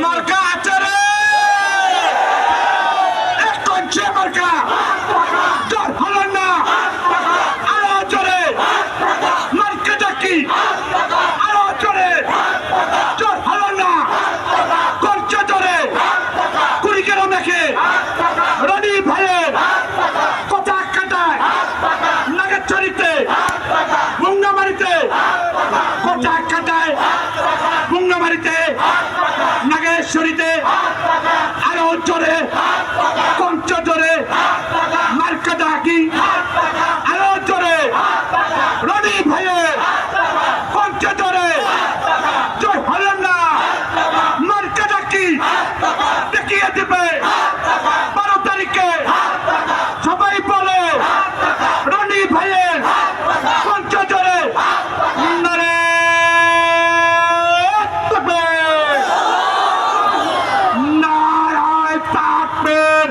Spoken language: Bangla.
মার্কা আছে রে, করছে মার্কা, জোর হলো না, আরো জোরে, মার্কাটা কি, আরো জোরে, জোর হলো না, করছে জোরে, কুড়িগ্রাম দেখে, রনি ভাইয়ের কথা কাটায়, নাগেশ্বরীতে, মুঙ্গামারিতে, কথা কাটায়, মুঙ্গামারিতে, নাগেশ্বরীতে, আরো জোরে, কঞ্চ জোরে, মার্কাটা কি, আরো জোরে, রনি ভাইয়ের কঞ্চ জোরে, জোর হলেন না, মার্কাটা কি দেখিয়ে দিবে 12 তারিখে, সবাই বলে রনি ভাইয়ের কঞ্চ জোরে, নারে তাকবীর, নারায়ে তাকবীর।